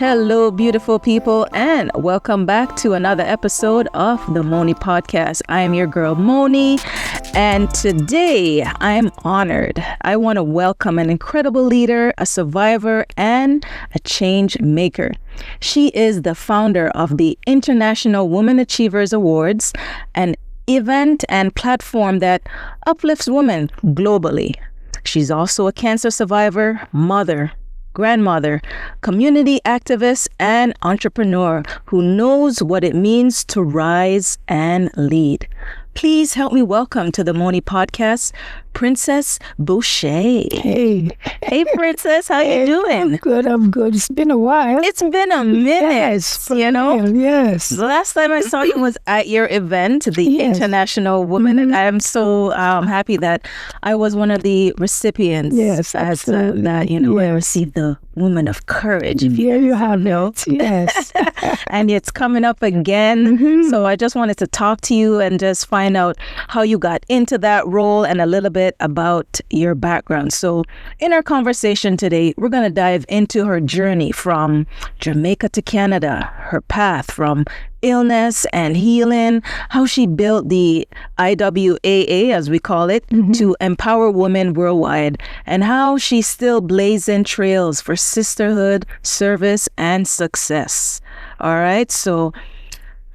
Hello, beautiful people, and welcome back to another episode of the Monie Podcast. I am your girl, Monie, and today I am honored. I want to welcome an incredible leader, a survivor, and a change maker. She is the founder of the International Women Achievers Awards, an event and platform that uplifts women globally. She's also a cancer survivor, mother, grandmother, community activist, and entrepreneur who knows what it means to rise and lead. Please help me welcome to the Monie Podcast, Princess Boucher. Hey, Princess, how you doing? I'm good. It's been a while. It's been a minute, Yes, Yes. The last time I saw you was at your event, the International Women. And I'm so happy that I was one of the recipients. Yes, absolutely. I received the Women of Courage. Here you have it. Yes. And it's coming up again. Mm-hmm. So I just wanted to talk to you and just find out how you got into that role and a little bit about your background. So in our conversation today, we're going to dive into her journey from Jamaica to Canada, her path from illness and healing, how she built the IWAA, as we call it, to empower women worldwide, and how she's still blazing trails for sisterhood, service, and success. All right, so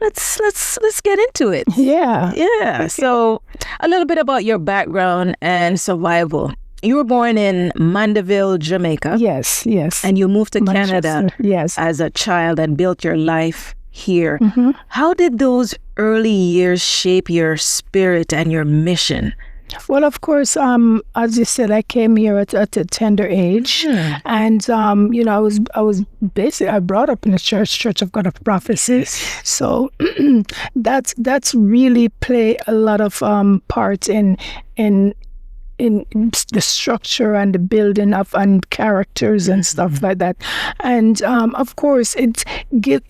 let's get into it. Yeah. So a little bit about your background and survival. You were born in Mandeville, Jamaica. Yes. And you moved to Manchester. Canada as a child and built your life here. Mm-hmm. How did those early years shape your spirit and your mission? Well, of course, as you said, I came here at a tender age, and I was basically I brought up in the Church of God of Prophecy, so that's really play a lot of part in the structure and the building of and characters and stuff like that. And of course, I get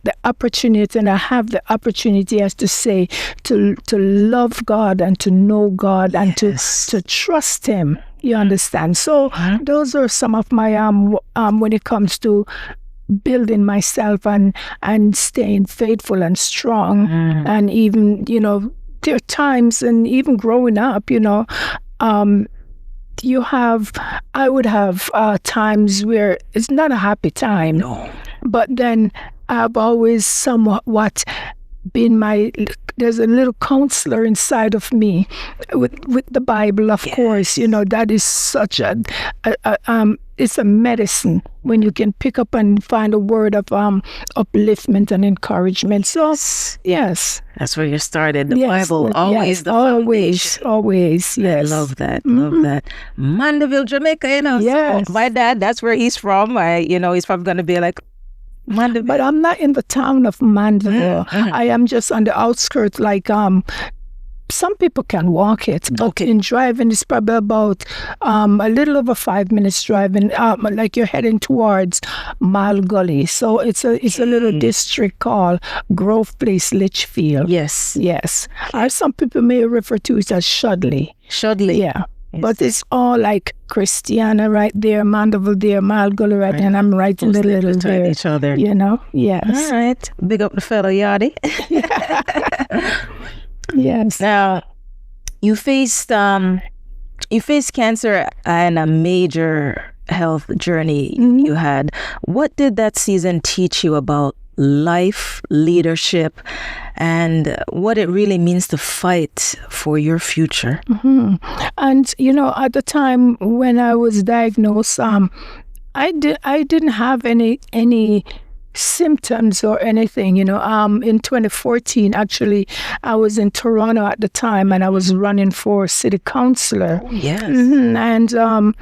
the opportunity, and I have the opportunity, as to say, to love God and to know God and to trust Him. You understand? So those are some of my when it comes to building myself and staying faithful and strong, and even there are times, and even growing up, I would have times where it's not a happy time. No. But then I've always somewhat been there's a little counselor inside of me with the Bible, of course. That is such it's a medicine when you can pick up and find a word of upliftment and encouragement. So yes, that's where you started. The Bible, always the foundation. Always. Yes, I love that. Love that. Mandeville, Jamaica. Yes. So my dad, that's where he's from. He's probably going to be like, Mandeville. But I'm not in the town of Mandeville. I am just on the outskirts, like some people can walk it, but in driving it's probably about a little over 5 minutes driving, like you're heading towards Mile Gully. So it's a little district called Grove Place, Litchfield. Yes. Or some people may refer to it as Shudley. Yeah. Yes. But it's all like Christiana right there, Mandeville there, Mile Gully right there, and I'm right in the little there. Each other. Yes. All right. Big up the fellow Yardie. Yes. Now, you faced cancer and a major health journey you had. What did that season teach you about life, leadership, and what it really means to fight for your future? And at the time when I was diagnosed, I didn't have any symptoms or anything. In 2014, actually, I was in Toronto at the time, and I was running for city councillor. Oh, yes. And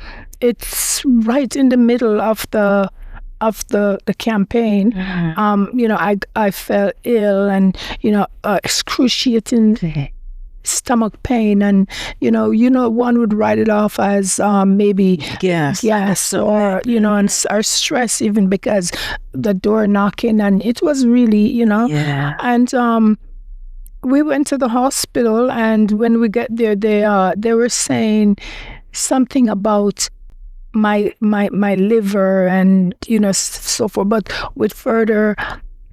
it's right in the middle of the campaign. I fell ill, and excruciating stomach pain, and one would write it off as maybe gas or or stress, even because the door knocking, and it was really and we went to the hospital, and when we get there, they were saying something about my liver and so forth. But with further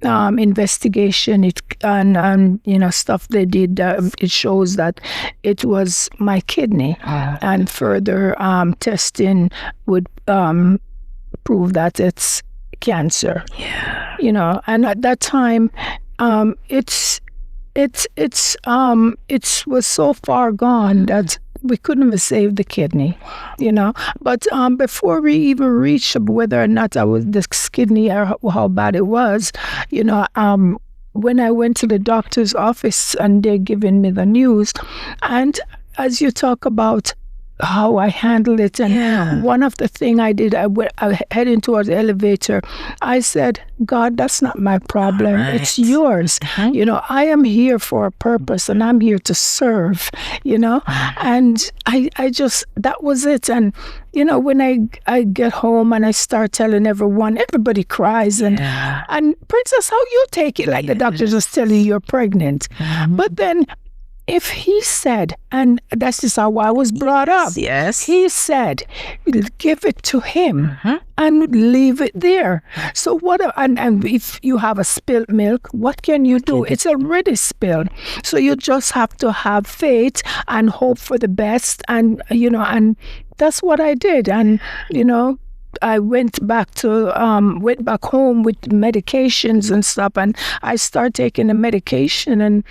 investigation, and stuff they did, it shows that it was my kidney, and further testing would prove that it's cancer. And at that time, it was so far gone that we couldn't even save the kidney, But before we even reached whether or not I was this kidney or how bad it was, when I went to the doctor's office and they're giving me the news, and as you talk about how I handled it, and one of the things I did, I heading towards the elevator, I said, God, that's not my problem. Right. It's yours. I am here for a purpose, and I'm here to serve, and I just, that was it. And when I get home and I start telling everyone, everybody cries, and Princess, how you take it? Like the doctor just tell you you're pregnant. But then if he said, and that's just how I was brought up. Yes. He said, give it to him and leave it there. So what? And if you have a spilled milk, what can you do? It's already spilled. So you just have to have faith and hope for the best. And and that's what I did. And I went back home with medications and stuff, and I started taking the medication, and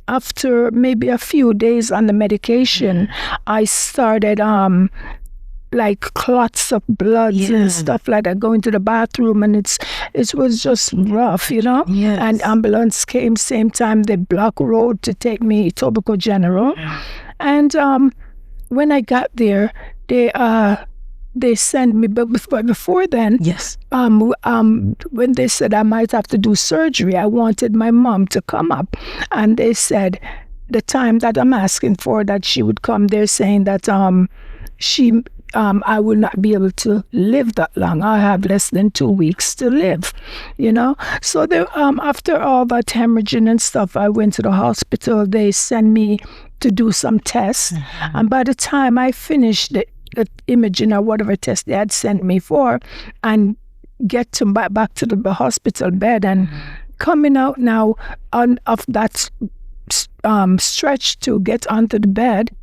after maybe a few days on the medication, I started like clots of blood and stuff like that, going to the bathroom, and it was just rough, And ambulance came same time. They blocked road to take me to Etobicoke General, and when I got there, they sent me, but before then, when they said I might have to do surgery, I wanted my mom to come up, and they said the time that I'm asking for that she would come, they're saying that I will not be able to live that long. I have less than 2 weeks to live, So they, after all that hemorrhaging and stuff, I went to the hospital. They sent me to do some tests, and by the time I finished the imaging or whatever test they had sent me for, and get to back to the hospital bed, and coming out now of that stretch to get onto the bed,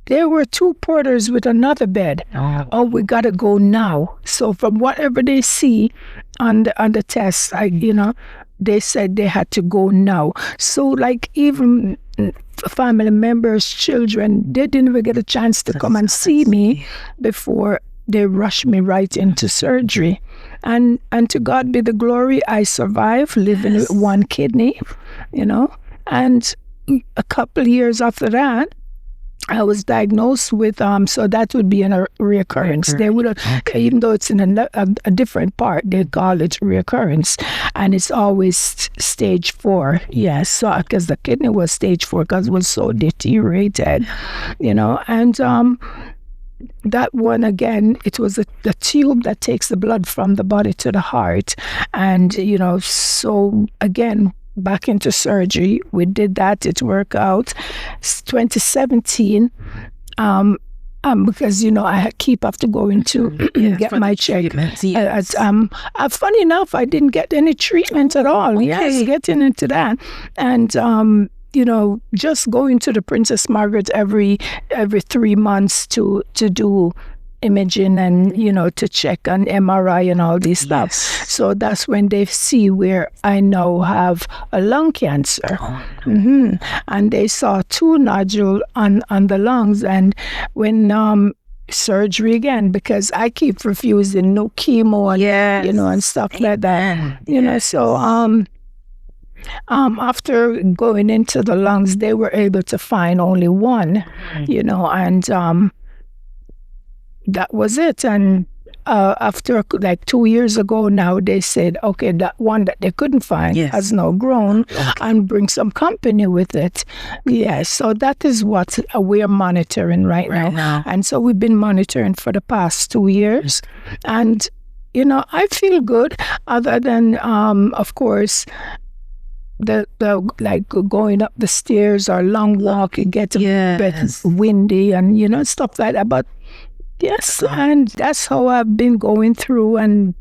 there were 2 porters with another bed. Oh, we gotta go now. So from whatever they see on the test, they said they had to go now. So like even family members, children, they didn't even get a chance to come and see me before they rushed me right into surgery. And to God be the glory, I survived living with 1 kidney, and a couple of years after that, I was diagnosed with, so that would be a reoccurrence. They would, even though it's in a different part, they call it reoccurrence. And it's always stage 4. Yes, so because the kidney was stage 4 because it was so deteriorated, And that one, again, it was the tube that takes the blood from the body to the heart. And, so again, back into surgery. We did that. It worked out. 2017, because I keep after going to get my check. Funny enough, I didn't get any treatment at all. Okay. Yes, getting into that, and just going to the Princess Margaret every 3 months to do imaging and to check on MRI and all these stuff. So that's when they see where I now have a lung cancer. And they saw 2 nodules on the lungs, and when surgery again, because I keep refusing no chemo and and stuff like that. So after going into the lungs, they were able to find only 1, and that was it. And after like 2 years ago now, they said, okay, that one that they couldn't find has now grown and bring some company with it. Yes, so that is what we're monitoring right now. And so we've been monitoring for the past 2 years. And, I feel good, other than, of course, the like going up the stairs or long walk, it gets a bit windy and, stuff like that. But Yes, and that's how I've been going through and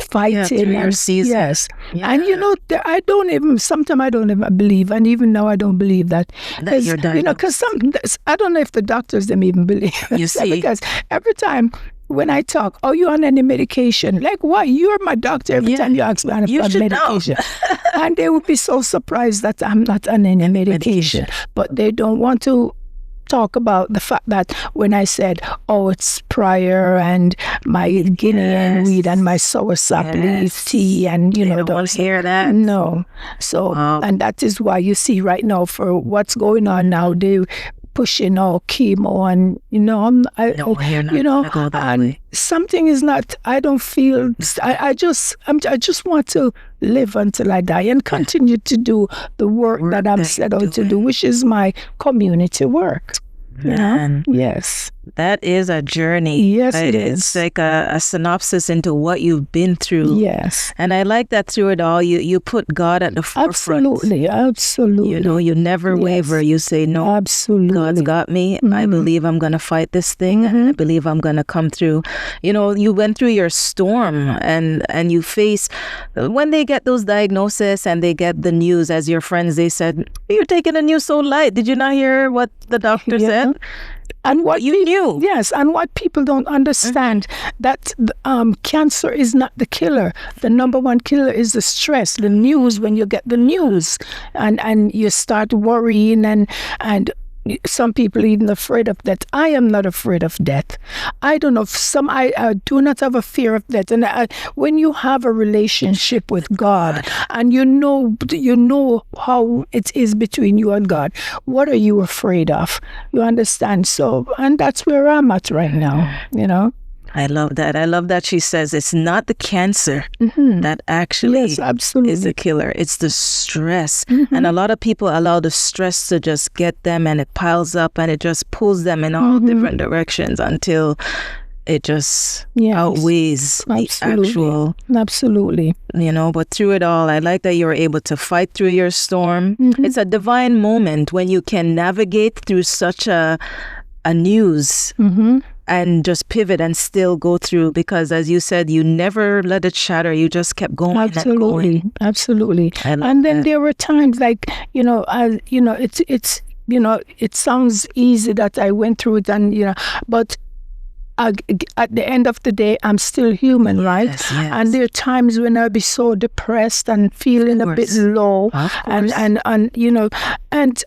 fighting. through your and season. Yes. Yeah. And sometimes I don't even believe, and even now I don't believe that. That you're diagnosed. Because I don't know if the doctors them even believe. You see. Because every time when I talk, are you on any medication? Like, why? You're my doctor. Every time you ask me on medication. And they would be so surprised that I'm not on any medication. But they don't want to talk about the fact that when I said, it's prior and my Guinean weed and my soursop leaf tea and, they don't want to hear that. No. So, and that is why you see right now for what's going on now, they pushing all chemo and, something is not, I don't feel, I just want to live until I die and continue to do the work that I'm set out to do, which is my community work. Yes. That is a journey. Yes, it is. It's like a synopsis into what you've been through. Yes. And I like that through it all, you put God at the forefront. Absolutely. You never waver. You say, no, absolutely. God's got me. Mm-hmm. I believe I'm going to fight this thing. Mm-hmm. I believe I'm going to come through. You went through your storm and you face, when they get those diagnoses and they get the news, as your friends, they said, you're taking the news so light. Did you not hear what the doctor said? And what you knew. Yes, and what people don't understand, that cancer is not the killer. The number one killer is the stress, the news, when you get the news and you start worrying and some people even afraid of death. I am not afraid of death. I don't know. I do not have a fear of death. And when you have a relationship with God and you know how it is between you and God, what are you afraid of? You understand? So, and that's where I'm at right now, I love that. I love that she says it's not the cancer that actually is the killer. It's the stress. Mm-hmm. And a lot of people allow the stress to just get them and it piles up and it just pulls them in all different directions until it just outweighs the actual. Absolutely. But through it all, I like that you're able to fight through your storm. Mm-hmm. It's a divine moment when you can navigate through such a news. Mm-hmm. And just pivot and still go through, because as you said, you never let it shatter. You just kept going. Absolutely. And then there were times like, it sounds easy that I went through it and, but at the end of the day, I'm still human, right? Yes. And there are times when I'll be so depressed and feeling a bit low, and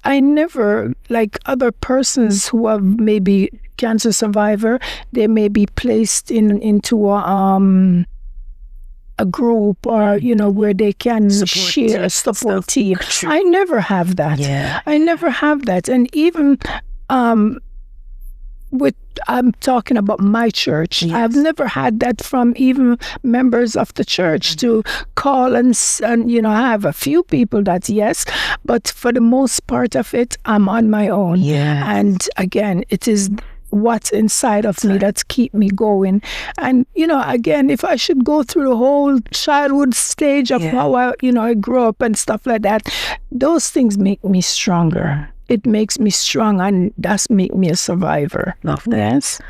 I never, like other persons who have maybe cancer survivor, they may be placed into a group or where they can share a support team. I never have that. I never have that, and even I'm talking about my church. Yes. I've never had that from even members of the church to call and I have a few people that but for the most part of it, I'm on my own. Yeah. And again, it is what's inside of me that's keep me going. And again, if I should go through the whole childhood stage of how I grew up and stuff like that, those things make me stronger. It makes me strong, and that's make me a survivor. Love that. Yes.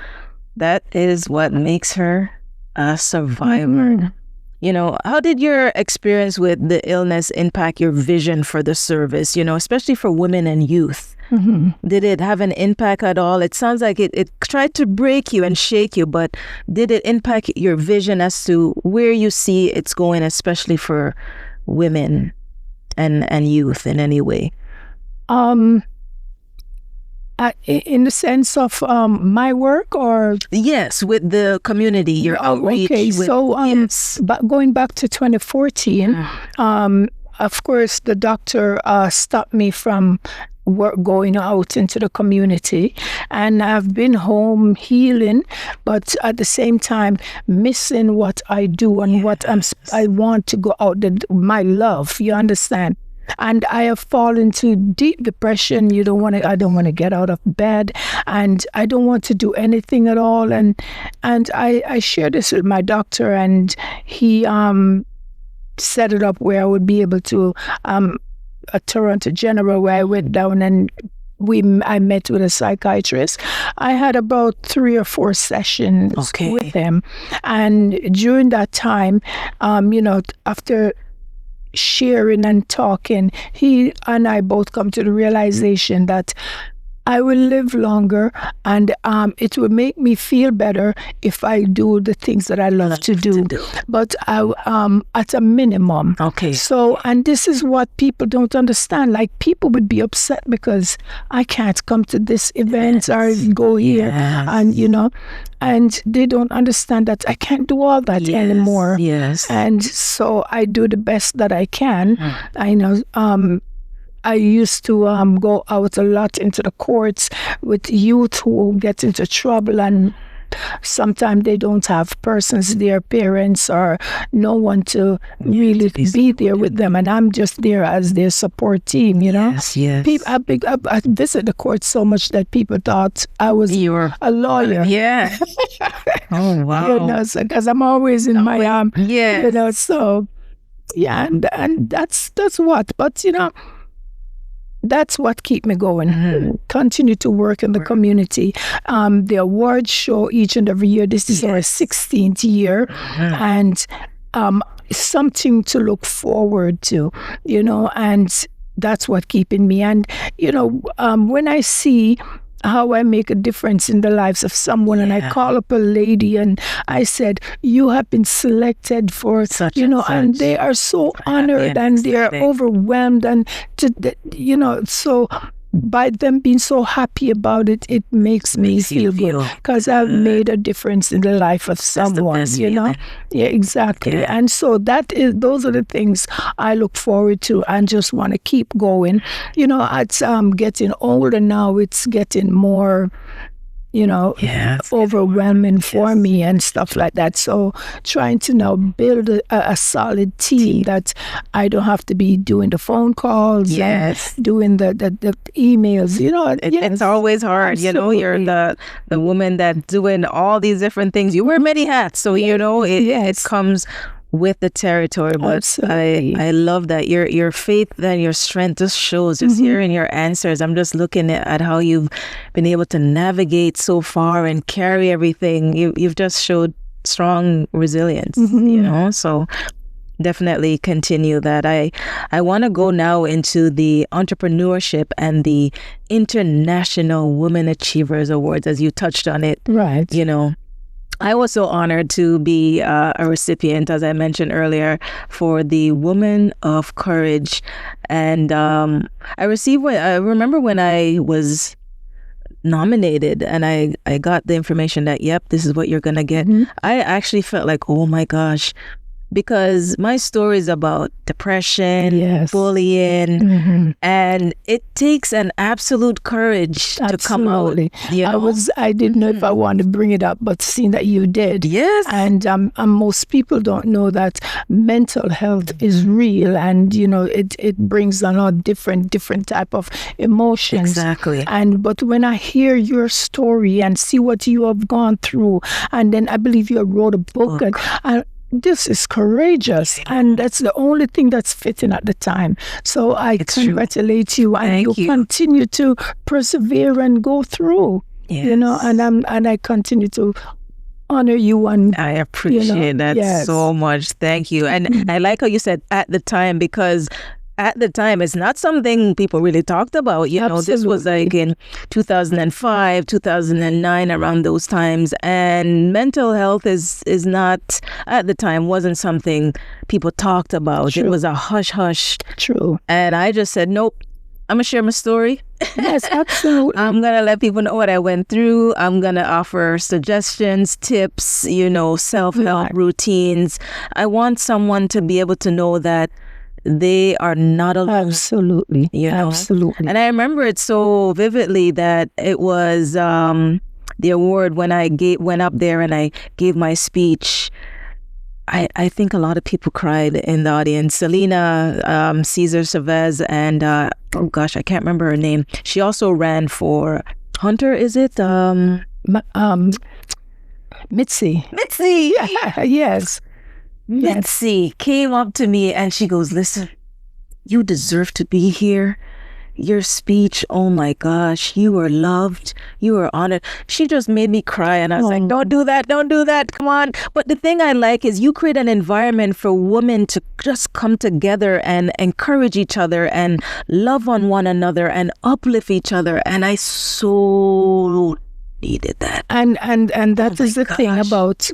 That is what makes her a survivor. Mm-hmm. How did your experience with the illness impact your vision for the service, especially for women and youth? Mm-hmm. Did it have an impact at all? It sounds like it tried to break you and shake you, but did it impact your vision as to where you see it's going, especially for women and youth in any way? In the sense of my work, or yes, with the community, your outreach. Okay, but going back to 2014, of course, the doctor stopped me from going out into the community, and I've been home healing, but at the same time missing what I do and what I want to go out, my love, you understand. And I have fallen into deep depression. I don't want to get out of bed, and I don't want to do anything at all. And I shared this with my doctor, and he set it up where I would be able to a Toronto General, where I went down and I met with a psychiatrist. I had about 3 or 4 sessions with him, and during that time, after sharing and talking, he and I both come to the realization that I will live longer, and it will make me feel better if I do the things that I love to do. But at a minimum. Okay. So, and this is what people don't understand. Like, people would be upset because I can't come to this event or go here, and and they don't understand that I can't do all that anymore. Yes. And so I do the best that I can. I know. I used to go out a lot into the courts with youth who get into trouble, and sometimes they don't have persons, their parents or no one to really be there with them, and I'm just there as their support team, Yes. People, I visit the court so much that people thought I was a lawyer. Yeah. Oh, wow. Because I'm always in my so yeah, and that's what. But that's what keep me going. Continue to work in the community. The awards show each and every year. This is our 16th year, and something to look forward to, and that's what keeping me. And when I see how I make a difference in the lives of someone, and I call up a lady and I said, you have been selected for such and they are so honored and they're overwhelmed, and so by them being so happy about it, it makes me feel good because I've made a difference in the life of someone, Yeah, exactly. Yeah. And so those are the things I look forward to and just want to keep going. It's getting older now, it's getting more overwhelming for me and stuff like that. So trying to now build a solid team that I don't have to be doing the phone calls and doing the emails. It's always hard. Absolutely. You're the woman that's doing all these different things. You wear many hats, so it comes with the territory. But I love that your faith and your strength just shows, just hearing your answers. I'm just looking at how you've been able to navigate so far and carry everything. You've just showed strong resilience, so definitely continue that. I want to go now into the entrepreneurship and the International Women Achievers Awards, as you touched on it. Right. I was so honored to be a recipient, as I mentioned earlier, for the Woman of Courage. And I remember when I was nominated and I got the information that, yep, this is what you're going to get. I actually felt like, oh my gosh, because my story is about depression, bullying, and it takes an absolute courage to come out. I didn't know if I wanted to bring it up, but seeing that you did, and most people don't know that mental health is real, and it brings on all different type of emotions. Exactly. But when I hear your story and see what you have gone through, and then I believe you wrote a book. And this is courageous, and that's the only thing that's fitting at the time. So I congratulate you, and you continue to persevere and go through. And I continue to honor you, and I appreciate that so much. Thank you. And I like how you said at the time, because at the time, it's not something people really talked about. This was like in 2005, 2009, around those times. And mental health is not, at the time, wasn't something people talked about. True. It was a hush-hush. True. And I just said, nope, I'm going to share my story. Yes, absolutely. I'm going to let people know what I went through. I'm going to offer suggestions, tips, self-help routines. I want someone to be able to know that they are not alone. Absolutely. Absolutely. And I remember it so vividly that it was the award when I went up there and I gave my speech. I think a lot of people cried in the audience. Selena Cesar Chavez and oh gosh, I can't remember her name. She also ran for Hunter, is it? Mitzi. Yes. Mitzi came up to me and she goes, listen, you deserve to be here. your speech, oh my gosh, you were loved, you were honored. She just made me cry, and I was like, don't do that, come on. But the thing I like is you create an environment for women to just come together and encourage each other and love on one another and uplift each other, and I so needed that. And that is the thing about,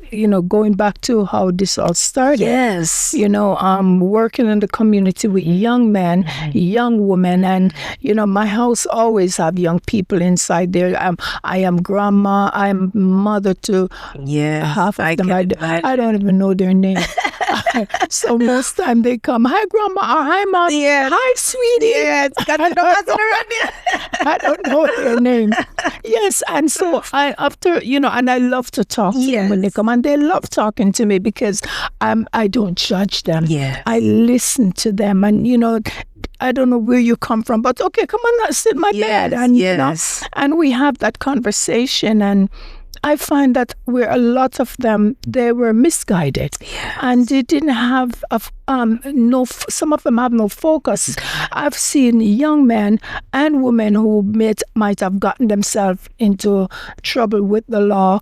going back to how this all started. Yes. Working in the community with young men, young women, and, my house always have young people inside there. I am grandma, I'm mother to half of them. I don't even know their name. So most time they come, hi grandma, or hi mom, hi sweetie. Yes. I don't know their name. Yes, and so I and I love to talk to them when they come, and they love talking to me because I don't judge them. Yes. I listen to them, and I don't know where you come from, but okay, come on, let's sit in my bed, and and we have that conversation. And I find that where a lot of them, they were misguided, and they didn't have some of them have no focus. I've seen young men and women who might have gotten themselves into trouble with the law.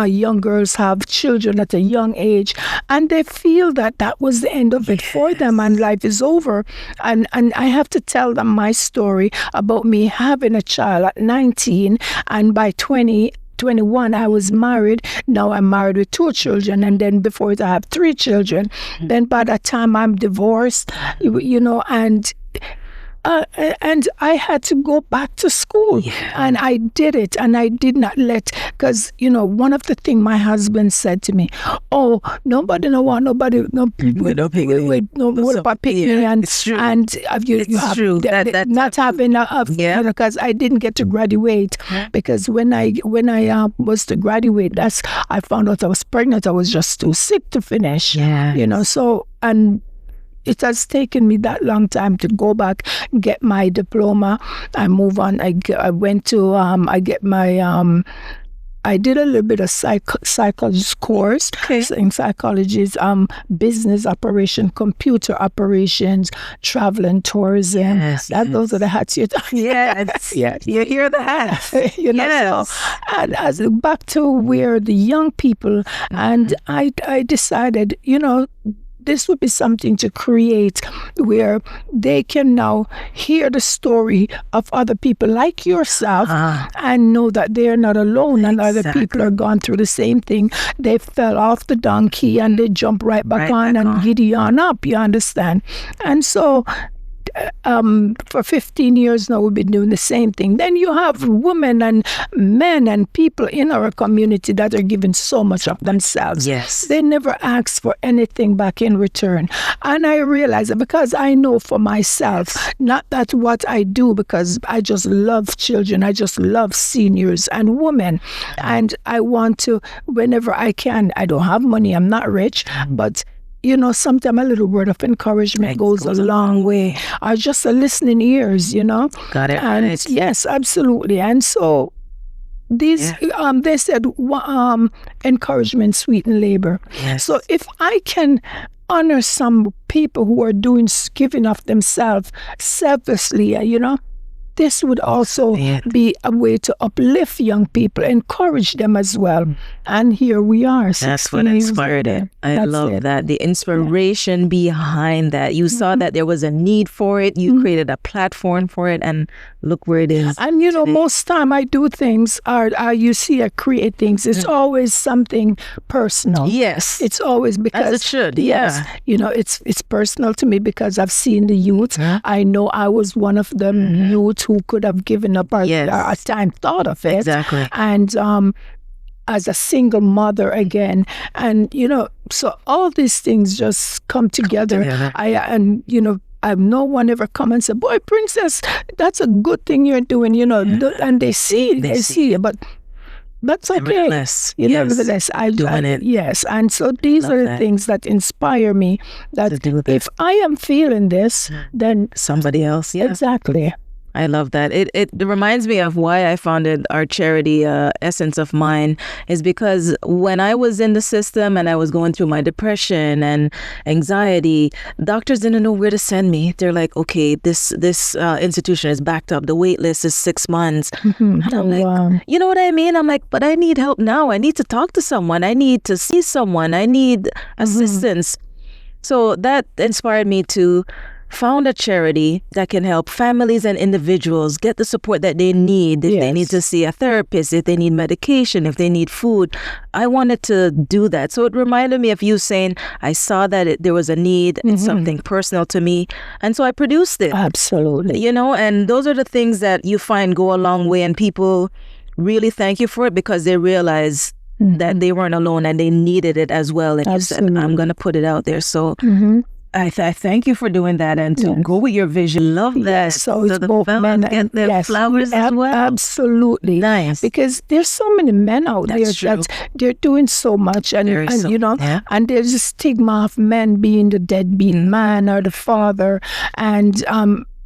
Young girls have children at a young age, and they feel that was the end of it for them, and life is over. And I have to tell them my story about me having a child at 19, and by 21, I was married. Now I'm married with 2 children, and then before it, I have 3 children. Then by the time I'm divorced, and I had to go back to school, and I did it, and I did not because one of the things my husband said to me, "Oh, nobody want nobody no picnic," and it's true. And you have true. That not having because I didn't get to graduate because when I was to graduate, I found out I was pregnant. I was just too sick to finish. So and. It has taken me that long time to go back, get my diploma. I move on. I went to, I get my, I did a little bit of psychologist course in psychology, business operation, computer operations, travel and tourism. Those are the hats you're talking about. You hear the hats. So, and as back to where the young people, and I decided, this would be something to create where they can now hear the story of other people like yourself and know that they're not alone, and other people are gone through the same thing. They fell off the donkey and they jump right back on and giddy on up, you understand? And so for 15 years now, we've been doing the same thing. Then you have women and men and people in our community that are giving so much of themselves. They never ask for anything back in return. And I realize that because I know for myself, not that what I do, because I just love children, I just love seniors and women. And I want to, whenever I can, I don't have money, I'm not rich, but sometimes a little word of encouragement goes a long way. Or just a listening ears, Got it. And yes, absolutely. And so these, they said, encouragement sweeten labor. So if I can honor some people who are giving of themselves selflessly, this would also be a way to uplift young people, encourage them as well. And here we are. That's what inspired it. I love that. The inspiration behind that. You saw that there was a need for it. You created a platform for it, and look where it is. And most time I do things, or you see I create things, it's always something personal. It's always because... As it should, it's personal to me because I've seen the youth. I know I was one of them youth who could have given up our time, thought of it. And as a single mother again, and so all these things just come together. I've no one ever come and say, "Boy, Princess, that's a good thing you're doing," and they see it, but that's okay. Nevertheless, I'm doing it. Yes, and so these are the things that inspire me. That if I am feeling this, then somebody else. Exactly. I love that. It reminds me of why I founded our charity, Essence of Mind, is because when I was in the system and I was going through my depression and anxiety, doctors didn't know where to send me. They're like, okay, this institution is backed up. The wait list is 6 months. And I'm like, you know what I mean? I'm like, but I need help now. I need to talk to someone. I need to see someone. I need assistance. So that inspired me to found a charity that can help families and individuals get the support that they need. If they need to see a therapist, if they need medication, if they need food. I wanted to do that. So it reminded me of you saying, I saw that there was a need, it's something personal to me. And so I produced it. Absolutely. You know, and those are the things that you find go a long way, and people really thank you for it because they realize that they weren't alone and they needed it as well. And you said, I'm going to put it out there. So I thank you for doing that and to go with your vision. Love that. So it's the both men get their flowers as well. Absolutely. Nice. Because there's so many men out there that they're doing so much and you know, and there's a stigma of men being the deadbeat man or the father, and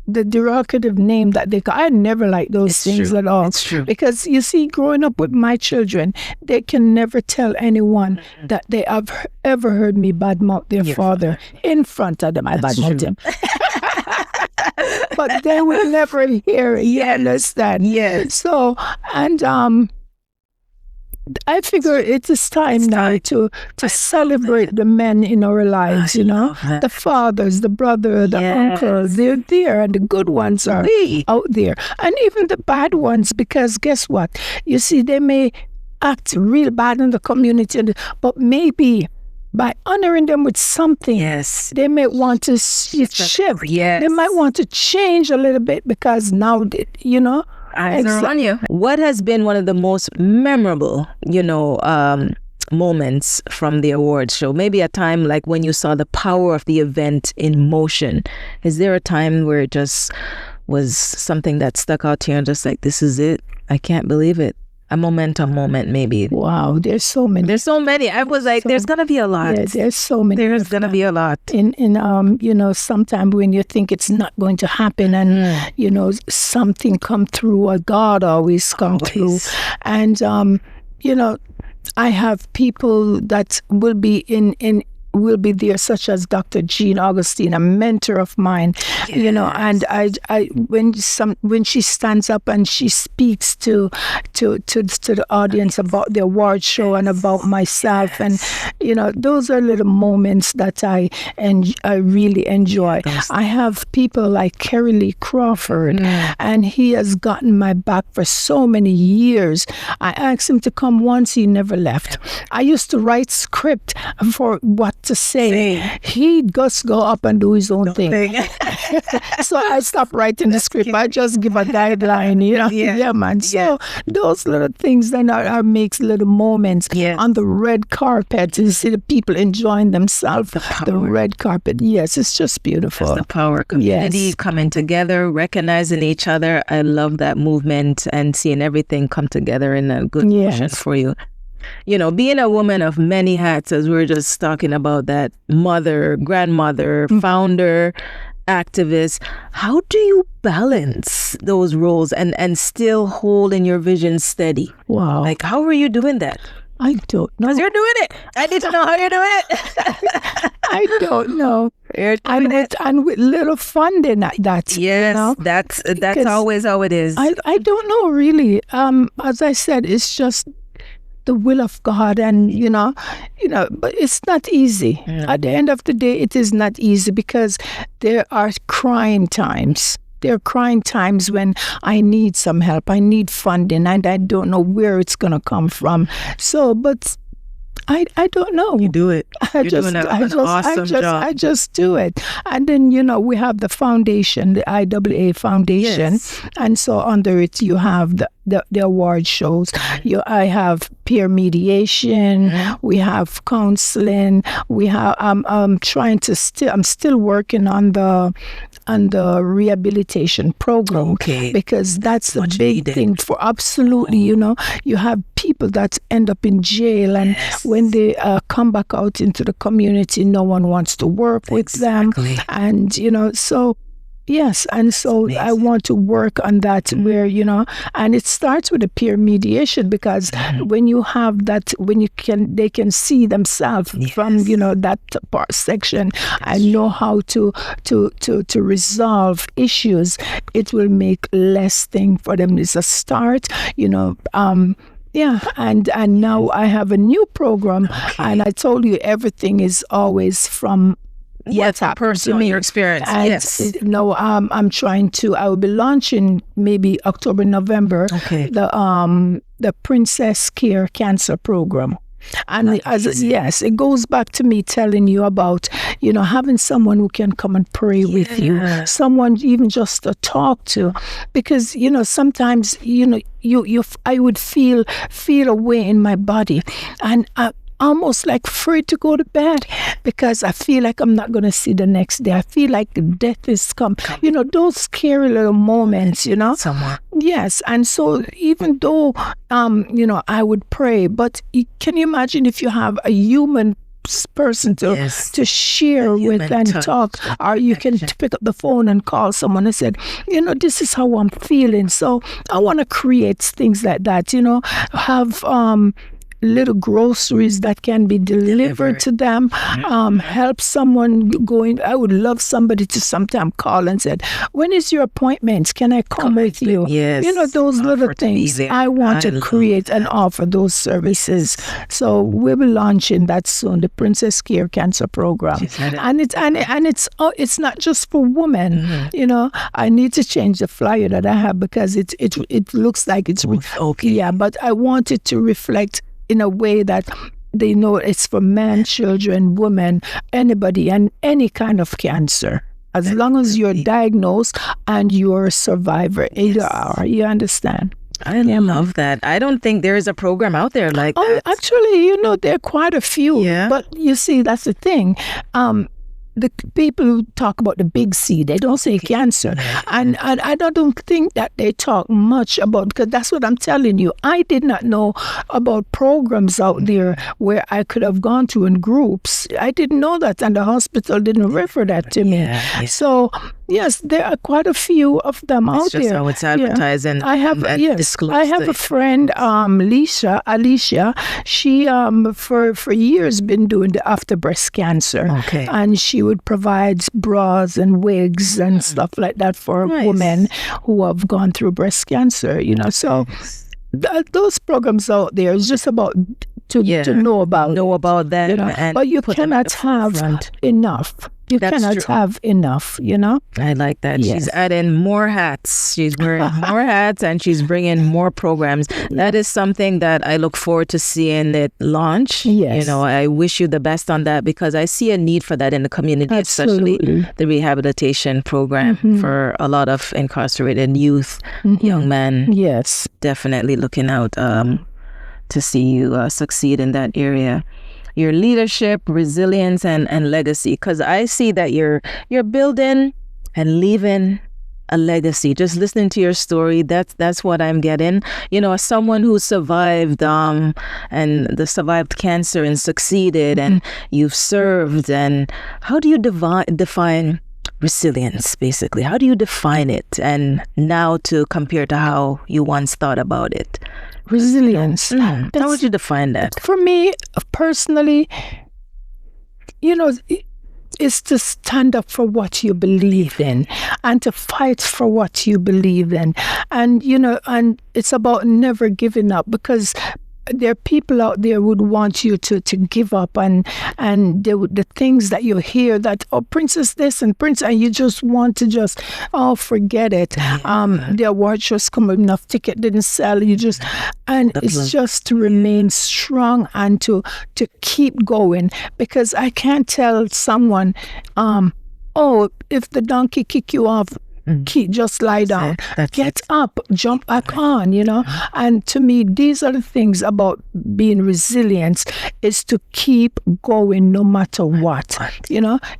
the derogative name that they call. I never like those things at all. It's true. Because you see, growing up with my children, they can never tell anyone that they have ever heard me badmouth their father in front of them. I badmouth him. But they will never hear it. You understand? Yes. So, and I figure it is time now to celebrate the men in our lives, you know, the fathers, the brother, the uncles, they're there, and the good ones are out there, and even the bad ones, because guess what? You see, they may act real bad in the community, but maybe by honoring them with something, they may want to shift. They might want to change a little bit because now, you know, eyes are on you. What has been one of the most memorable, you know, moments from the awards show? Maybe a time like when you saw the power of the event in motion. Is there a time where it just was something that stuck out to you and just like, this is it? I can't believe it. A momentum moment, maybe. Wow, there's so many. There's so many. I was like, there's gonna be a lot. Yeah, there's so many. There's gonna be a lot. In you know, sometimes when you think it's not going to happen, and you know, something come through, or God always come through, and you know, I have people that will be will be there, such as Dr. Jean Augustine, a mentor of mine, you know, and I when she stands up and she speaks to the audience about the award show and about myself, and you know, those are little moments that I really enjoy. I have people like Kerry Lee Crawford, and he has gotten my back for so many years. I asked him to come once, he never left. I used to write script for what to say. He'd just go up and do his own thing. So I stopped writing the script. I just give a guideline, you know. Yeah, man. So those little things then are makes little moments on the red carpet. You see the people enjoying themselves. The red carpet. Yes, it's just beautiful. That's the power. Community coming together, recognizing each other. I love that movement and seeing everything come together in a good motion for you. You know, being a woman of many hats, as we were just talking about, that mother, grandmother, founder, activist, how do you balance those roles and still holding your vision steady? Wow. Like, how are you doing that? I don't know. Because you're doing it. I need to know how you're doing it. I don't know. And with little funding at that. Yes, you know? that's always how it is. I don't know, really. As I said, it's just the will of God, and you know, but it's not easy. At the end of the day, it is not easy, because there are crying times. There are crying times when I need some help, I need funding, and I don't know where it's gonna come from. So, but I don't know. You do it. You're doing an awesome job. I just do it. And then, you know, we have the foundation, the IWAA Foundation. And so under it, you have the award shows. I have peer mediation. We have counseling. We have, I'm still working on the rehabilitation program. Because that's the big thing for absolutely, you know, you have people that end up in jail, and when they come back out into the community, no one wants to work with them. And, you know, so Yes, and so I want to work on that where, and it starts with a peer mediation, because when you have that, they can see themselves from, that section and know how to resolve issues. It will make less thing for them. It's a start, and now I have a new program, and I told you everything is always from personally your experience. And yes. No, I'm trying to. I will be launching maybe October, November. Okay. The Princess Care Cancer Program. And it goes back to me telling you about, having someone who can come and pray with you, someone even just to talk to, because sometimes I would feel a way in my body, and almost like afraid to go to bed, because I feel like I'm not going to see the next day. I feel like death is come. Those scary little moments, Somewhere. Yes. And so even though, I would pray, but can you imagine if you have a human person to share with and talk, or you can pick up the phone and call someone and said, this is how I'm feeling. So I want to create things like that, have little groceries that can be delivered to them, help someone going. I would love somebody to sometime call and said, when is your appointment? Can I come with you? Yes. Those little things. I want to create and offer those services. So we'll be launching that soon, the Princess Care Cancer Program. And it's not just for women. I need to change the flyer that I have, because it looks like it's okay. Yeah, but I want it to reflect in a way that they know it's for men, children, women, anybody, and any kind of cancer. As long as you're diagnosed and you're a survivor, either are. You understand? I love that. I don't think there is a program out there like that. Actually, there are quite a few. Yeah. But you see, that's the thing. The people who talk about the big C, they don't say cancer. And I don't think that they talk much about, because that's what I'm telling you. I did not know about programs out there where I could have gone to in groups. I didn't know that, and the hospital didn't refer that to me. So, yes, there are quite a few of them out there. That's just how it's advertised and disclosed. I have a friend, Alicia. She, for years, been doing the after breast cancer. Okay. And she would provide bras and wigs and stuff like that for women who have gone through breast cancer, So those programs out there is just about to know about that. But you cannot have enough. You cannot have enough, I like that. Yes. She's adding more hats. She's wearing more hats, and she's bringing more programs. That is something that I look forward to seeing it launch. Yes. I wish you the best on that, because I see a need for that in the community, especially the rehabilitation program for a lot of incarcerated youth, young men. Yes. Definitely looking out to see you succeed in that area. Your leadership, resilience, and legacy. Because I see that you're building and leaving a legacy. Just listening to your story, that's what I'm getting. As someone who survived survived cancer and succeeded, and you've served. And how do you define resilience, basically? How do you define it? And now to compare to how you once thought about it. Resilience. How would you define that? For me, personally, is to stand up for what you believe in and to fight for what you believe in. And, and it's about never giving up, because there are people out there who would want you to give up, and the things that you hear that, princess this and prince, and you just want to forget it. The award just come enough, ticket didn't sell, it's just to remain strong and to keep going, because I can't tell someone, if the donkey kick you off, just lie down. That's Get it. up, jump back on, And to me, these are the things about being resilient, is to keep going no matter what.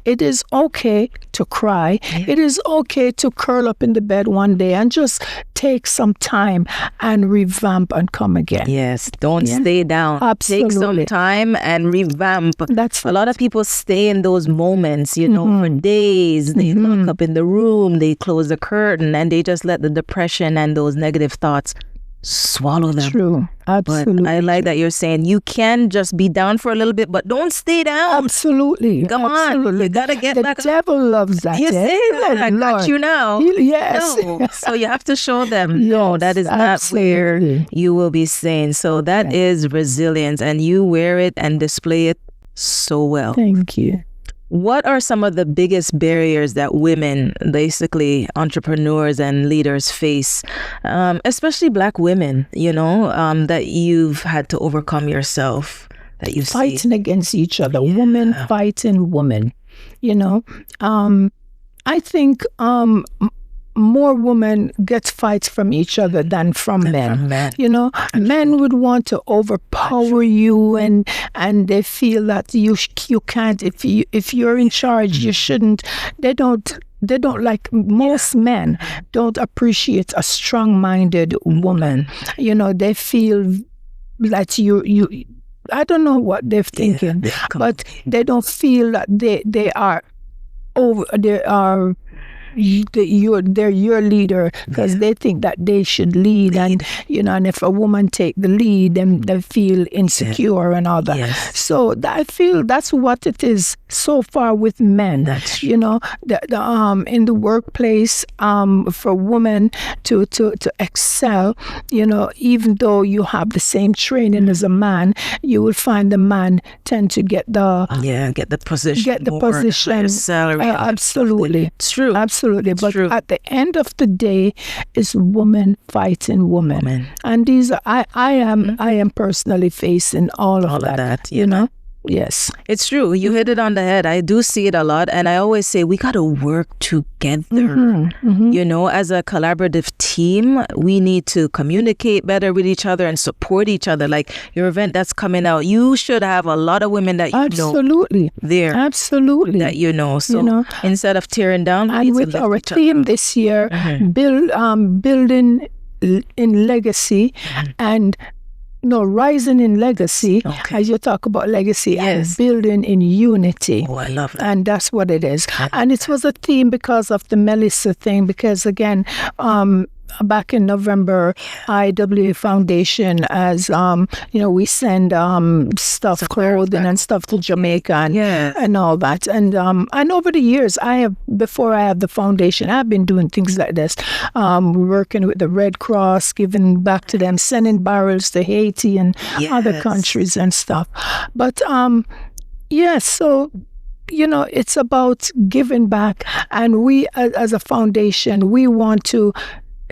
It is okay to cry. It is okay to curl up in the bed one day and just take some time and revamp and come again. Yes, don't stay down. Absolutely. Take some time and revamp. That's a lot of people stay in those moments, for days. They lock up in the room, they close the curtain, and they just let the depression and those negative thoughts swallow them. True. Absolutely. But I like that you're saying you can just be down for a little bit, but don't stay down. Absolutely. Come on. You got to get back up. The devil loves that. You say that. I got you now. Yes. No. So you have to show them, no, that is not where you will be staying. So that is resilience, and you wear it and display it so well. Thank you. What are some of the biggest barriers that women, basically entrepreneurs and leaders, face, especially Black women, that you've had to overcome yourself, that you fighting see? Against each other, women fighting women. I think more women get fights from each other than from men. Men would want to overpower you, and they feel that you can't. If you're in charge, you shouldn't. They don't, like, most men don't appreciate a strong-minded woman. They feel that you I don't know what they're thinking, but they don't feel that they are over. They are. They're your leader, because they think that they should lead, and and if a woman take the lead, then they feel insecure and all that. So I feel that's what it is so far with men. That's in the workplace, for women to excel, even though you have the same training as a man, you will find the man tend to get the position, salary. Absolutely, it's true. Absolutely. But at the end of the day, it's woman fighting woman. And these are, I am personally facing all of that. Yes. It's true. You hit it on the head. I do see it a lot. And I always say we got to work together. As a collaborative team, we need to communicate better with each other and support each other. Like your event that's coming out, you should have a lot of women that Absolutely. There. Absolutely. That So instead of tearing down, and with our theme this year, building in legacy and rising in legacy, as you talk about legacy, and building in unity. Oh, I love that. And that's what it is. And it was a theme because of the Melissa thing, because again, back in November, IWAA Foundation, as we send stuff, clothing and stuff to Jamaica and all that. And over the years, before I have the foundation, I've been doing things like this, working with the Red Cross, giving back to them, sending barrels to Haiti and other countries and stuff. But so it's about giving back, and we as a foundation, we want to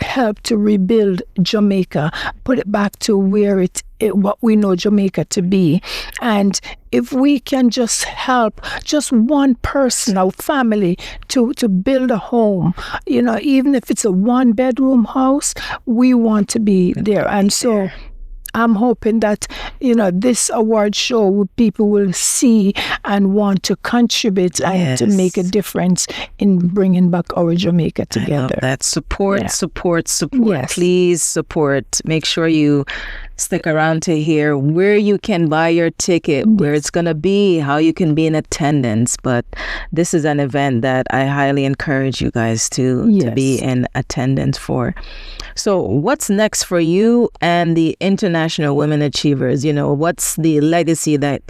help to rebuild Jamaica, put it back to where what we know Jamaica to be. And if we can just help just one person, our family, to build a home, even if it's a 1-bedroom house, we want to be there. And so I'm hoping that, this award show, people will see and want to contribute and to make a difference in bringing back our Jamaica together. I love that. Support. Yes. Please support. Make sure you stick around to hear where you can buy your ticket, where it's going to be, how you can be in attendance. But this is an event that I highly encourage you guys to be in attendance for. So what's next for you and the International Women Achievers? What's the legacy that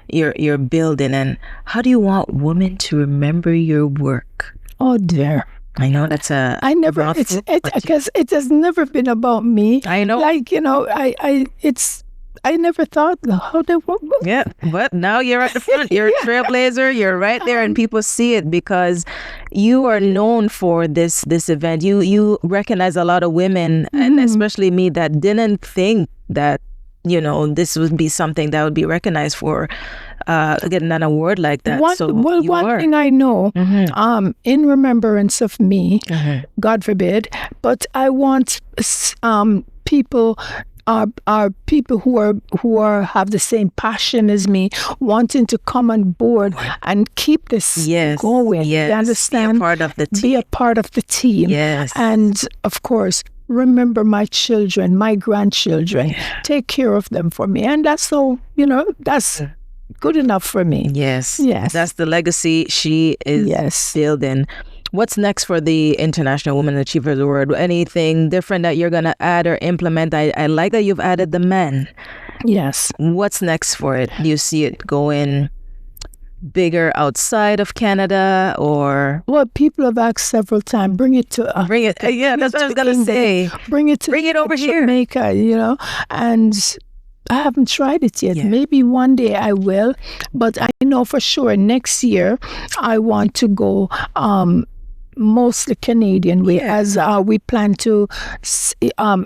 you're building, and how do you want women to remember your work? Oh dear. I know that's because it has never been about me. I know. I never thought how they work. Yeah, but now you're at the front. You're a trailblazer. You're right there, and people see it because you are known for this event. You recognize a lot of women, and especially me, that didn't think that this would be something that would be recognized for getting an award like that. One thing I know, in remembrance of me, God forbid, but I want people are people who have the same passion as me, wanting to come on board and keep this going. Yes. You understand? Be a part of the team. Be a part of the team. Yes. And of course, remember my children, my grandchildren. Take care of them for me. And that's so, that's good enough for me. Yes. Yes. That's the legacy she is building. What's next for the International Women Achievers Award? Anything different that you're going to add or implement? I like that you've added the men. Yes. What's next for it? Do you see it going bigger outside of Canada or? Well, people have asked several times, bring it to... yeah, that's what I was going to say. Bring it over here. Jamaica, and... I haven't tried it yet. Yeah. Maybe one day I will, but I know for sure next year I want to go mostly Canadian way, as we plan to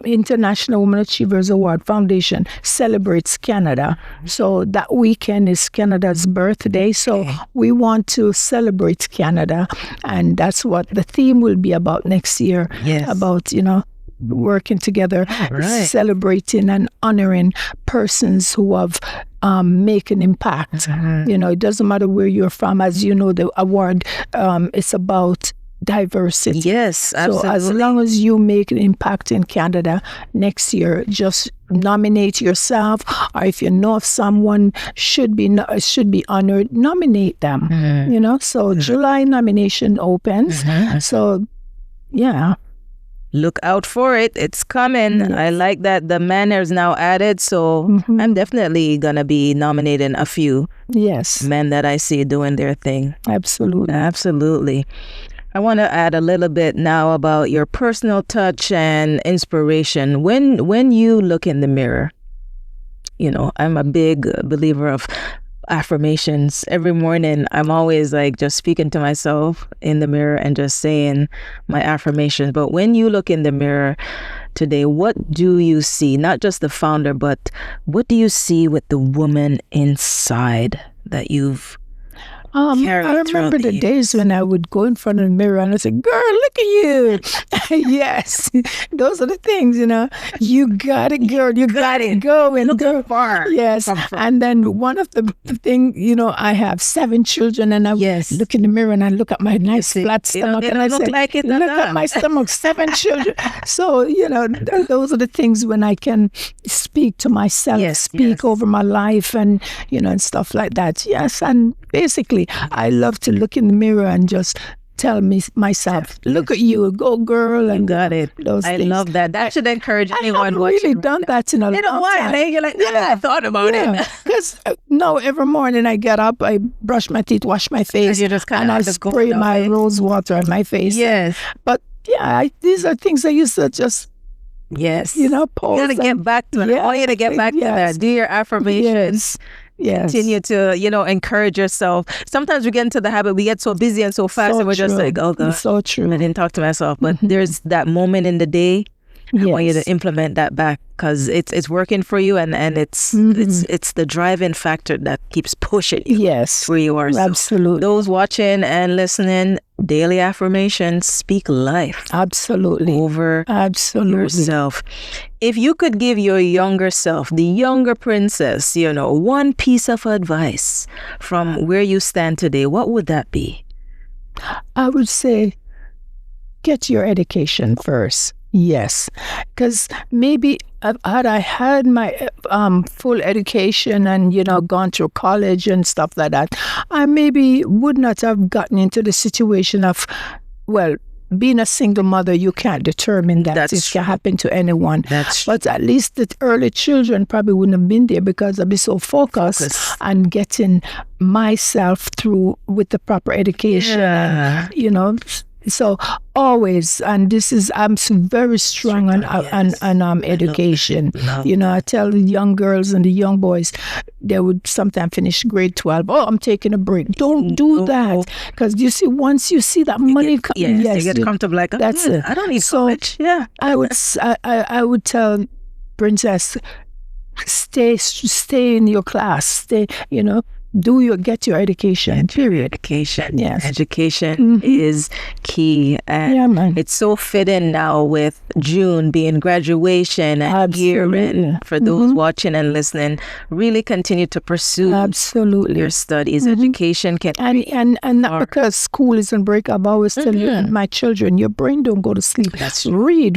International Women Achievers Award Foundation celebrates Canada. So that weekend is Canada's birthday. So we want to celebrate Canada, and that's what the theme will be about next year. Yes. About, working together, celebrating and honoring persons who have make an impact. It doesn't matter where you're from. As you know, the award it's about diversity. Yes, absolutely. So as long as you make an impact in Canada next year, just nominate yourself, or if you know if someone should be honored, nominate them. So July nomination opens. So yeah. Look out for it. It's coming. Yes. I like that the men is now added. So I'm definitely going to be nominating a few men that I see doing their thing. Absolutely. Absolutely. I want to add a little bit now about your personal touch and inspiration. When you look in the mirror, I'm a big believer of affirmations. Every morning, I'm always just speaking to myself in the mirror and just saying my affirmations. But when you look in the mirror today, what do you see? Not just the founder, but what do you see with the woman inside that you've I remember the days when I would go in front of the mirror and I'd say, girl, look at you. Yes. Those are the things, You got it, girl. You got it. Go and go far. Yes. And then one of the thing, I have 7 children and I look in the mirror and I look at my nice flat stomach and I say, look at my stomach, 7 children. So, those are the things when I can speak to myself, speak over my life and, and stuff like that. Yes. And basically, I love to look in the mirror and just tell myself, look at you, go girl. And got it. Those I things. love that. That should encourage anyone watching. I've really done that in a long time. You're like, I thought about it. Because every morning I get up, I brush my teeth, wash my face, and I spray my rose water on my face. Yes. But these are things I used to just pose. You gotta get back to it. I want you to get back to that. Do your affirmations. Yes. Continue to, encourage yourself. Sometimes we get into the habit, we get so busy and so fast, and we're just like, oh God, so true. I didn't talk to myself. But there's that moment in the day. I want you to implement that back because it's working for you, and it's the driving factor that keeps pushing you. Yes, where you are. Absolutely. So those watching and listening, daily affirmations, speak life. Absolutely. Over yourself. If you could give your younger self, the younger princess, one piece of advice from where you stand today, what would that be? I would say, get your education first. Yes, because maybe had I had my full education and, gone through college and stuff like that, I maybe would not have gotten into the situation of, being a single mother, you can't determine that. It can happen to anyone. But at least the early children probably wouldn't have been there because I'd be so focused on getting myself through with the proper education. And, so always, and this is, I'm very strong on education. I tell the young girls and the young boys, they would sometimes finish grade 12. Oh, I'm taking a break. Don't do that. Because you see, once you see that money, you get comfortable like, that's it. I don't need college. Yeah. I would tell Princess, stay in your class. Stay, get your education. Period. Education. Yes. Education is key. And Yeah, man. it's so fitting now with June being graduation and year end. For those watching and listening, really continue to pursue your studies. Education can and not because school is on break. I've always tell my children, your brain don't go to sleep. That's true. Read,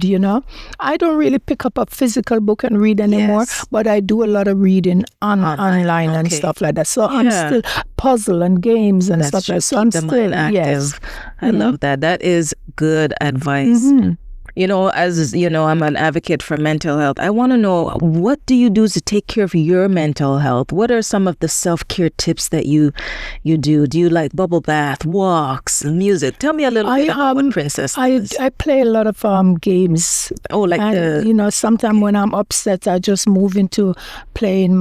you know. I don't really pick up a physical book and read anymore, but I do a lot of reading online and stuff like that. So I'm still puzzle and games and stuff like that. So I'm still active. I love that. That is good advice. You know, as you know, I'm an advocate for mental health. I want to know, what do you do to take care of your mental health? What are some of the self-care tips that you do? Do you like bubble bath, walks, music? Tell me a little bit about what Princess does. I play a lot of games. Oh, like you know, sometimes when I'm upset, I just move into playing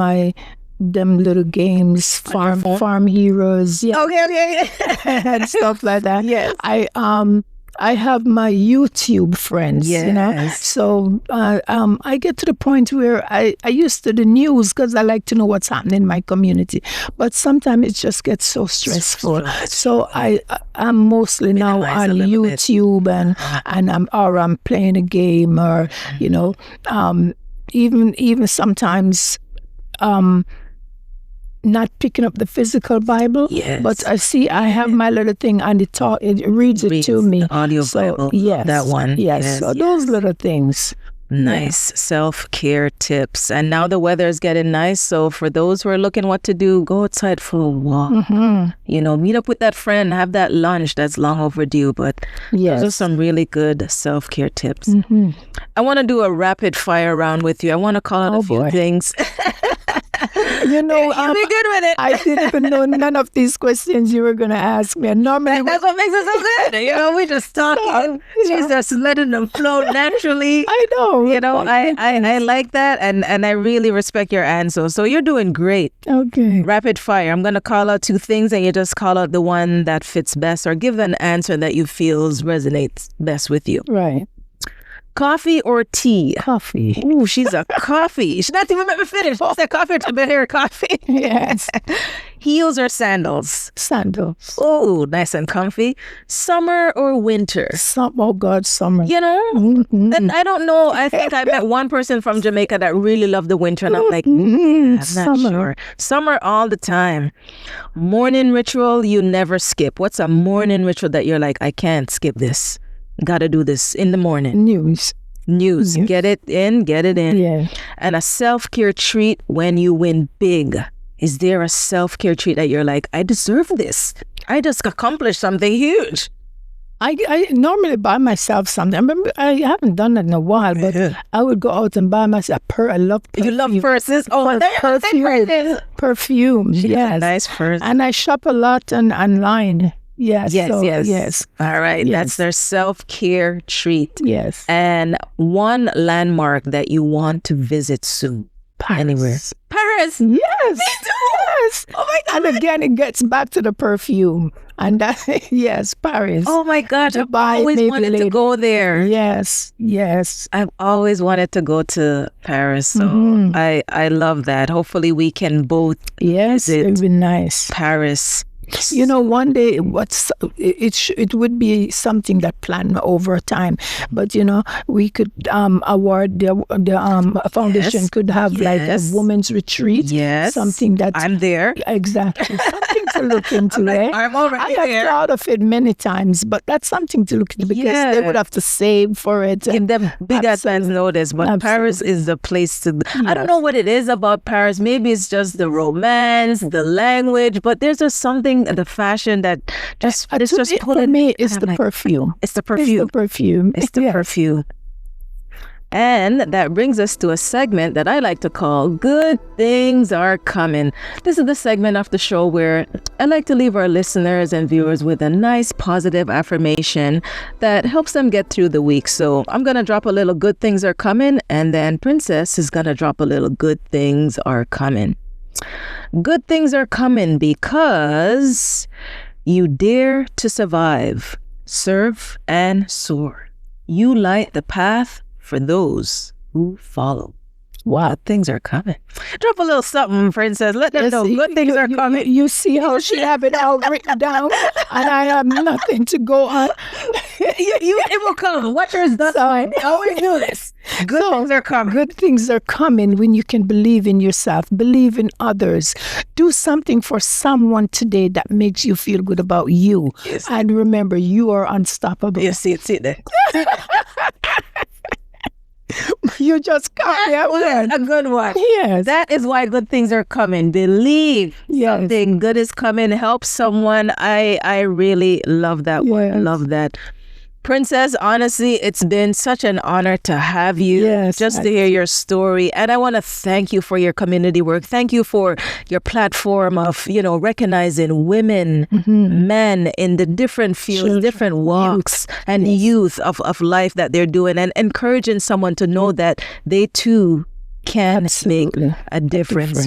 them little games, farm heroes, okay. and stuff like that. Yes. I have my YouTube friends, you know. So I get to the point where I used to the news because I like to know what's happening in my community. But sometimes it just gets so stressful. So I'm mostly now on YouTube and I'm playing a game, or you know, even sometimes not picking up the physical Bible, but I have my little thing and it reads it to me. The audio Bible, that one. Yes, so those little things. Nice self-care tips. And now the weather is getting nice, so for those who are looking what to do, go outside for a walk. You know, meet up with that friend, have that lunch that's long overdue, but those are some really good self-care tips. I want to do a rapid fire round with you. I want to call out a few things. You know, you'll be good with it. I didn't even know none of these questions you were going to ask me. And normally, that's what makes it so good. You know, we just talking. She's just letting them flow naturally. I know. You know, I like that, and I really respect your answer. So you're doing great. Okay. Rapid fire. I'm going to call out two things, and you just call out the one that fits best, or give an answer that you feel resonates best with you. Right. Coffee or tea? Coffee. Ooh, she's a coffee. She's not even let me finish. She said coffee to be here, coffee. Yes. Heels or sandals? Sandals. Oh, nice and comfy. Summer or winter? Oh God, summer. You know, and I don't know. I think I met one person from Jamaica that really loved the winter, and I'm like, I'm not sure. Summer all the time. Morning ritual you never skip. What's a morning ritual that you're like, I can't skip this? Gotta do this in the morning. News. Get it in. Yeah. And a self-care treat when you win big. Is there a self-care treat that you're like, I deserve this? I just accomplished something huge. I normally buy myself something. I remember I haven't done that in a while, but I would go out and buy myself I love perfume. You love purses? Oh, perfume. Yes. Nice purse. And I shop a lot online. Yes. All right. That's their self-care treat. Yes. And one landmark that you want to visit soon. Paris. Anywhere. Paris. Yes. Me too. Yes. Oh my God. And again, it gets back to the perfume. And that, yes, Paris. Oh my God. I've Dubai, always wanted to go there. Yes. I've always wanted to go to Paris. So I love that. Hopefully we can both visit. It would be nice. Paris. You know, one day it would be something that planned over time, but you know, we could award the foundation could have like a women's retreat. Yes, something that I'm there. Exactly, something to look into. I'm already there. I've thought of it many times, but that's something to look into because they would have to save for it. Give them big advance notice, but Paris is the place to. I don't know what it is about Paris. Maybe it's just the romance, the language, but there's just something. The fashion that just for me is the perfume. It's the perfume. It's the perfume. And that brings us to a segment that I like to call Good Things Are Coming. This is the segment of the show where I like to leave our listeners and viewers with a nice positive affirmation that helps them get through the week. So I'm going to drop a little Good Things Are Coming, and then Princess is going to drop a little Good Things Are Coming. Good things are coming because you dare to survive, serve, and soar. You light the path for those who follow. Wow, things are coming. Drop a little something, Princess. Let them know good things are coming. You see how she have it all written down, and I have nothing to go on. It will come. Watch yours done. I always do this. Good things are coming. Good things are coming when you can believe in yourself, believe in others. Do something for someone today that makes you feel good about you. Yes. And remember, you are unstoppable. You see it there. You just got that one. A good one. Yes. That is why good things are coming. Believe something good is coming. Help someone. I really love that one. Yes. Love that. Princess, honestly, it's been such an honor to have you, just to hear your story. And I want to thank you for your community work. Thank you for your platform of, recognizing women, men in the different fields, different walks, and youth of life that they're doing, and encouraging someone to know that they too can make a difference.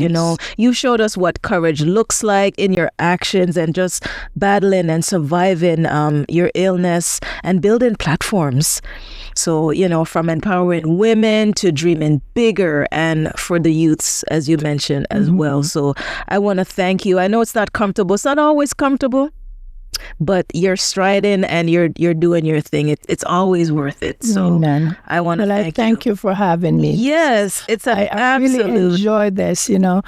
You showed us what courage looks like in your actions, and just battling and surviving your illness and building platforms. So, from empowering women to dreaming bigger, and for the youths, as you mentioned as well. So I want to thank you. I know it's not comfortable. It's not always comfortable, but you're striding and you're doing your thing. It's always worth it. So I want to thank you for having me. Yes, it's an absolute. I really enjoy this, and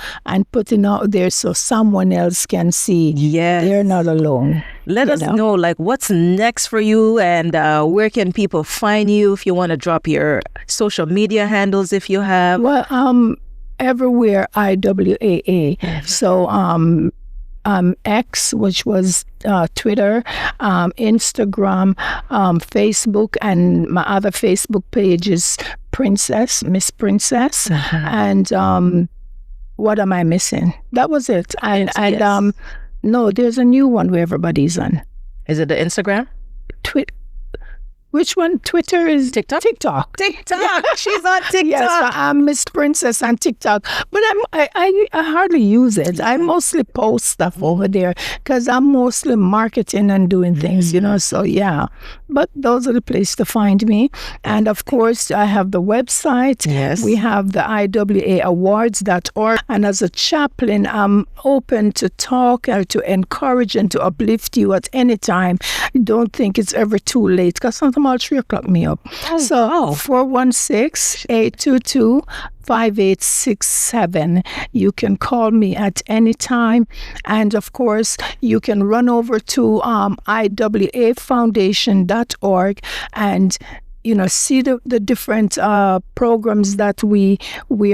putting out there so someone else can see they're not alone. Let us know, what's next for you, and where can people find you if you want to drop your social media handles if you have. Well, everywhere IWAA. So X, which was Twitter, Instagram, Facebook, and my other Facebook page is Miss Princess. And what am I missing? That was it. And no, there's a new one where everybody's on. Is it the Instagram? Which one? Twitter is TikTok. She's on TikTok. Yes, I'm Miss Princess on TikTok, but I hardly use it. I mostly post stuff over there because I'm mostly marketing and doing things, So but those are the places to find me. And of course, I have the website. Yes, we have the IWAAwards.org. And as a chaplain, I'm open to talk and to encourage and to uplift you at any time. Don't think it's ever too late, because sometimes all 3 o'clock me up. 416-822-5867. You can call me at any time. And of course, you can run over to IWAFoundation.org and see the different programs that we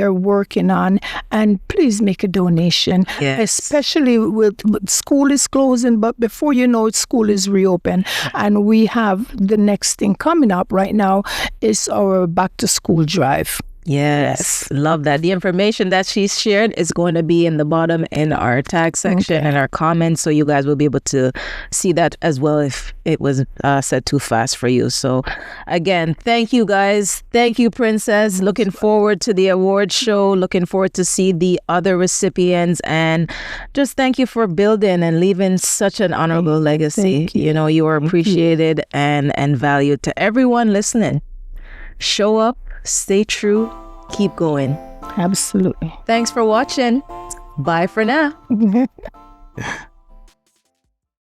are working on, and please make a donation. Especially with school is closing, but before you know it, school is reopened, and we have the next thing coming up right now is our back to school drive. Yes, love that. The information that she's shared is going to be in the bottom in our tag section and our comments, so you guys will be able to see that as well if it was said too fast for you. So again, thank you guys. Thank you, Princess. Looking forward to the award show. Looking forward to see the other recipients, and just thank you for building and leaving such an honorable legacy. You are appreciated and valued. To everyone listening, show up, stay true, keep going. Absolutely. Thanks for watching. Bye for now.